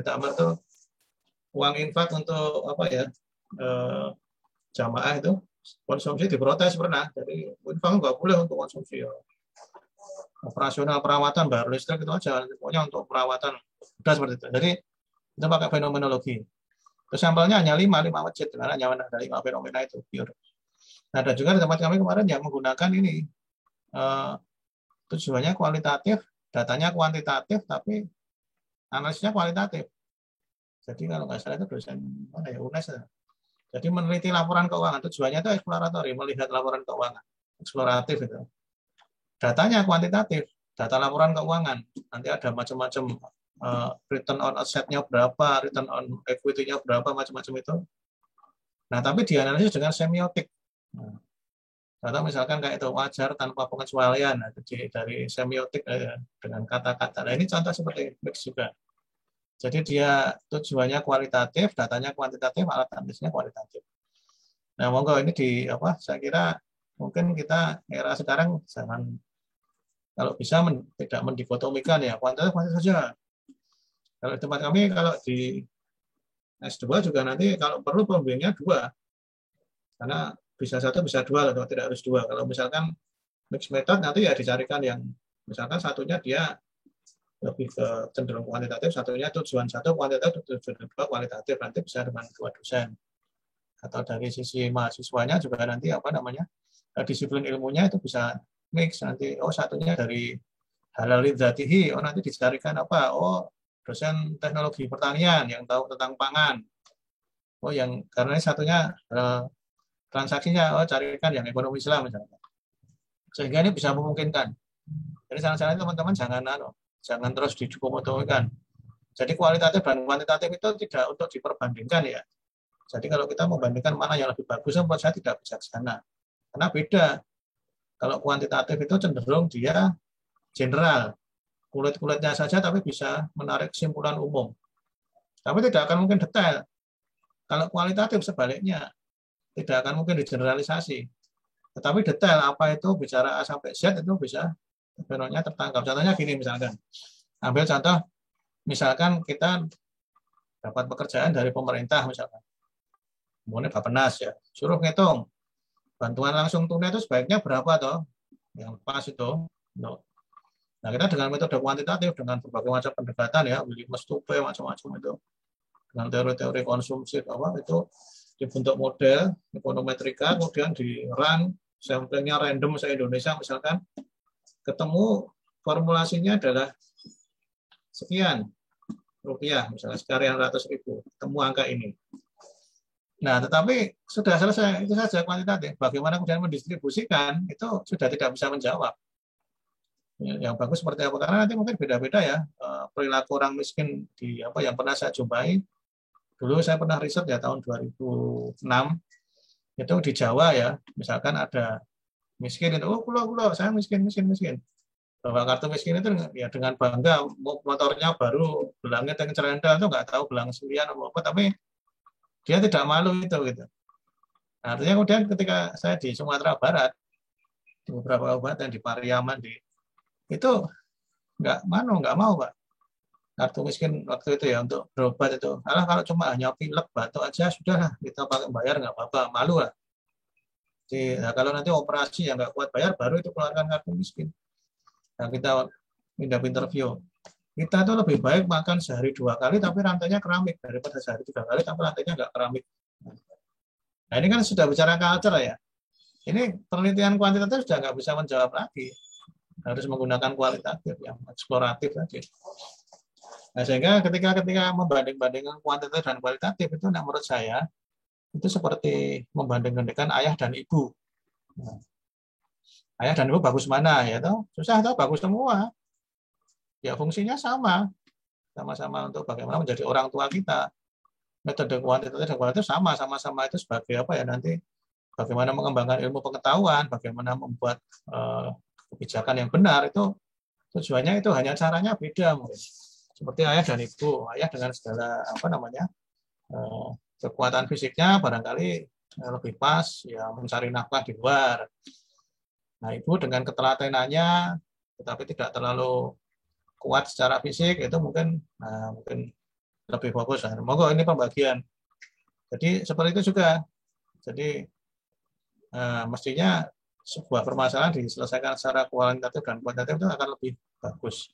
takmir tuh, uang infak untuk apa ya, jamaah itu konsumsi diprotes pernah. Jadi infak nggak boleh untuk konsumsi. Ya. Operasional perawatan bayar listrik itu aja. Pokoknya untuk perawatan udah seperti itu. Jadi kita pakai fenomenologi. Terus sampelnya hanya 5 masjid. Karena hanya ada 5 fenomena itu. Pure. Nah, ada juga di tempat kami kemarin yang menggunakan ini. Tujuannya kualitatif, datanya kuantitatif, tapi analisisnya kualitatif. Jadi kalau nggak salah itu dosen mana ya, UNES. Jadi meneliti laporan keuangan, tujuannya itu eksploratori, melihat laporan keuangan, eksploratif itu. Datanya kuantitatif, data laporan keuangan. Nanti ada macam-macam return on asset-nya berapa, return on equity-nya berapa, macam-macam itu. Nah, tapi dianalisis dengan semiotik. Atau misalkan kayak itu wajar tanpa pengecualian, dari semiotik dengan kata-kata. Nah, ini contoh seperti mix juga. Jadi dia tujuannya kualitatif, datanya kuantitatif, alat analisisnya kualitatif. Nah, monggo ini saya kira mungkin kita era sekarang jangan, kalau bisa tidak mendikotomikan ya, kuantitatif saja. Kalau di tempat kami, kalau di S2 juga nanti kalau perlu pembimbingnya 2. Karena bisa 1, bisa 2, atau tidak harus 2. Kalau misalkan mix method nanti ya dicarikan yang misalkan satunya dia lebih ke cenderung kuantitatif, satunya tujuan 1 kuantitatif, tujuan 2 kualitatif, nanti bisa dengan 2 dosen. Atau dari sisi mahasiswanya juga nanti disiplin ilmunya itu bisa mix, nanti satunya dari halal lidzatihi, nanti dicarikan dosen teknologi pertanian yang tahu tentang pangan, yang karena satunya transaksinya carikan yang ekonomi Islam misalnya, sehingga ini bisa memungkinkan. Jadi saran-saran teman-teman jangan terus dikotomikan. Jadi kualitatif dan kuantitatif itu tidak untuk diperbandingkan ya. Jadi kalau kita membandingkan mana yang lebih bagus, menurut saya tidak bijaksana. Karena beda. Kalau kuantitatif itu cenderung dia general. Kulit-kulitnya saja tapi bisa menarik kesimpulan umum. Tapi tidak akan mungkin detail. Kalau kualitatif sebaliknya, tidak akan mungkin digeneralisasi. Tetapi detail apa itu bicara A sampai Z itu bisa fenomenanya tertangkap. Contohnya gini misalkan. Ambil contoh, misalkan kita dapat pekerjaan dari pemerintah misalkan. Kemudian Bappenas ya, suruh ngitung bantuan langsung tunai itu sebaiknya berapa toh? Yang pas itu. Nah, kita dengan metode kuantitatif, dengan berbagai macam pendekatan ya, Williams Stupe macam-macam itu. Dengan teori-teori konsumsi itu dibentuk model ekonometrika, kemudian di run samplingnya random se-Indonesia misalkan, ketemu formulasinya adalah sekian rupiah, misalnya sekian ratus ribu, ketemu angka ini. Nah, tetapi sudah selesai, itu saja kuantitatif. Bagaimana kemudian mendistribusikan, itu sudah tidak bisa menjawab. Yang bagus seperti apa? Karena nanti mungkin beda-beda ya, perilaku orang miskin yang pernah saya jumpai. Dulu saya pernah riset ya tahun 2006, itu di Jawa ya, misalkan ada miskin itu, pulau saya miskin. Bawa kartu miskin itu ya dengan bangga, motornya baru, belangnya yang cerenda itu nggak tahu belang sembilan apa, tapi dia tidak malu itu gitu. Nah, artinya kemudian ketika saya di Sumatera Barat, di beberapa kabupaten di Pariaman itu nggak mau Pak. Kartu miskin waktu itu ya untuk berobat itu. Kalau cuma hanya pilek, batuk aja sudah kita pakai bayar nggak apa-apa, malu lah. Jadi, kalau nanti operasi yang nggak kuat bayar, baru itu keluarkan kartu miskin. Nah, kita pindah interview. Kita itu lebih baik makan sehari 2 kali tapi rantainya keramik daripada sehari 3 kali tapi rantainya nggak keramik. Nah, ini kan sudah bicara culture ya. Ini penelitian kuantitatif sudah nggak bisa menjawab lagi. Harus menggunakan kualitatif yang eksploratif saja. Nah, sehingga ketika membanding-bandingkan kuantitatif dan kualitatif itu menurut saya itu seperti membanding-bandingkan ayah dan ibu. Nah, ayah dan ibu bagus mana ya toh? Susah toh, bagus semua. Ya fungsinya sama-sama untuk bagaimana menjadi orang tua kita. Metode kuantitatif dan kualitatif sama-sama itu sebagai nanti bagaimana mengembangkan ilmu pengetahuan, bagaimana membuat kebijakan yang benar, itu tujuannya itu hanya caranya beda mungkin. Seperti ayah dan ibu, ayah dengan segala kekuatan fisiknya barangkali lebih pas ya mencari nafkah di luar. Nah, ibu dengan ketelatenannya tetapi tidak terlalu kuat secara fisik itu mungkin lebih fokus. Monggo ini pembagian. Jadi seperti itu juga. Jadi mestinya sebuah permasalahan diselesaikan secara kualitatif dan kuantitatif itu akan lebih bagus.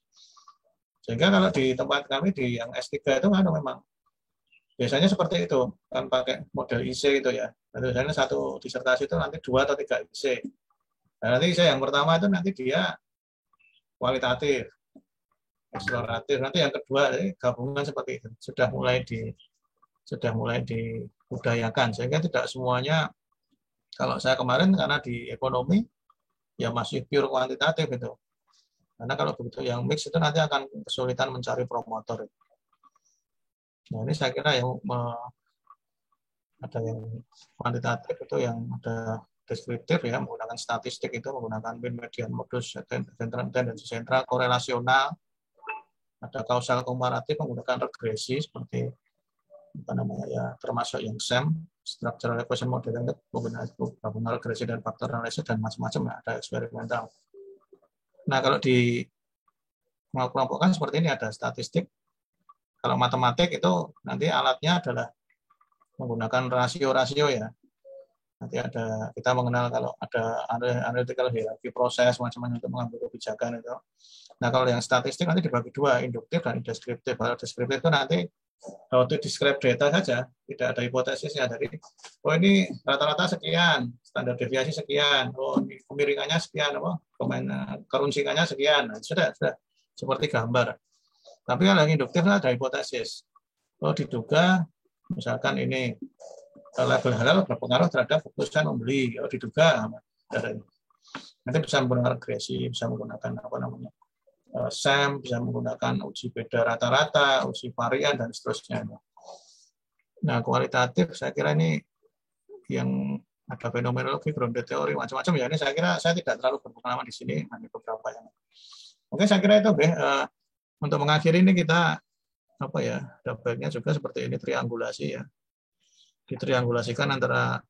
Sehingga kalau di tempat kami di yang S3 itu kan memang biasanya seperti itu, kan pakai model IC itu ya. Biasanya satu disertasi itu nanti 2 atau 3 IC. Nah, nanti IC yang pertama itu nanti dia kualitatif, eksploratif. Nanti yang kedua gabungan seperti itu. Sudah mulai dibudayakan sehingga tidak semuanya. Kalau saya kemarin karena di ekonomi ya masih pure kuantitatif itu. Karena kalau begitu yang mix itu nanti akan kesulitan mencari promotor. Nah ini saya kira yang ada yang kuantitatif itu yang ada deskriptif ya, menggunakan statistik itu, menggunakan mean, median, modus, tendensi sentral, korelasional, ada kausal komparatif menggunakan regresi seperti apa namanya ya, termasuk yang SEM, structural equation modeling, menggunakan regresi dan faktor analisis dan macam-macam ya, ada eksperimental. Nah kalau di mau kelompokkan seperti ini ada statistik. Kalau matematik itu nanti alatnya adalah menggunakan rasio-rasio ya. Nanti ada kita mengenal kalau ada analytical hierarchy proses macam-macam untuk mengambil kebijakan itu. Nah kalau yang statistik nanti dibagi dua, induktif dan deskriptif. Kalau deskriptif itu nanti how to describe data saja, tidak ada hipotesisnya. Dari oh ini rata-rata sekian, standar deviasi sekian, oh ini kemiringannya sekian, kerunsingannya sekian. Nah, sudah seperti gambar. Tapi kalau yang induktif ada hipotesis. Oh diduga misalkan ini label halal berpengaruh terhadap keputusan membeli. Oh diduga nanti bisa menggunakan regresi, bisa menggunakan apa namanya SEM, bisa menggunakan uji beda rata-rata, uji varian dan seterusnya. Nah kualitatif saya kira ini yang ada fenomenologi, grounded teori macam-macam ya. Ini saya kira saya tidak terlalu berpengalaman di sini, hanya beberapa yang. Oke saya kira itu untuk mengakhiri ini kita apa ya, ada baiknya juga seperti ini triangulasi ya, ditriangulasikan antara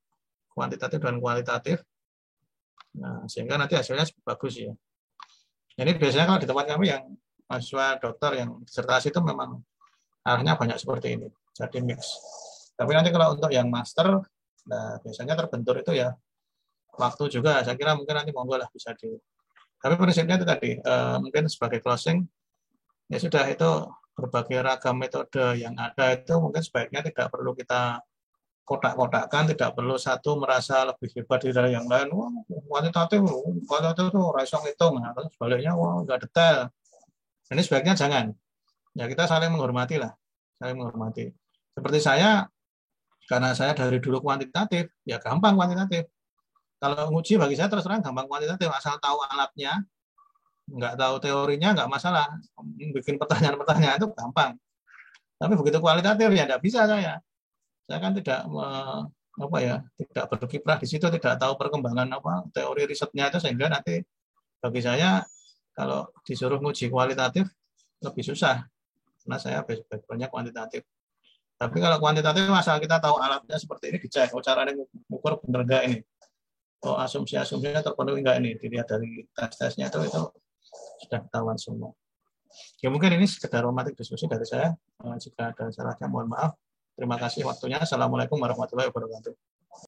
kuantitatif dan kualitatif, nah sehingga nanti hasilnya bagus ya. Ini biasanya kalau di tempat kami yang mahasiswa dokter yang disertasi itu memang arahnya banyak seperti ini, jadi mix. Tapi nanti kalau untuk yang master, nah biasanya terbentur itu ya waktu juga. Saya kira mungkin nanti monggo lah bisa di. Tapi prinsipnya itu tadi mungkin sebagai closing ya sudah, itu berbagai ragam metode yang ada itu mungkin sebaiknya tidak perlu kita kotak-kotakkan, tidak perlu satu merasa lebih hebat dari yang lain. Wah, kuantitatif itu raiso ngitung, atau sebaliknya wah nggak detail. Ini sebaiknya jangan. Ya kita saling menghormati lah, saling menghormati. Seperti saya, karena saya dari dulu kuantitatif, ya gampang kuantitatif. Kalau nguji bagi saya terus terang gampang kuantitatif, asal tahu alatnya, nggak tahu teorinya nggak masalah. Bikin pertanyaan-pertanyaan itu gampang. Tapi begitu kualitatif ya nggak bisa saya. Saya kan tidak tidak berkiprah di situ, tidak tahu perkembangan teori risetnya itu, sehingga nanti bagi saya kalau disuruh nguji kualitatif lebih susah karena saya background-nya kuantitatif. Tapi kalau kuantitatif asal kita tahu alatnya seperti ini, dicek cara mengukur benar nggak ini, asumsi-asumsinya terpenuhi nggak ini, dilihat dari tes-tesnya itu sudah ketahuan semua. Ya mungkin ini sekedar romantik diskusi dari saya. Jika ada salahnya mohon maaf. Terima kasih waktunya. Assalamualaikum warahmatullahi wabarakatuh.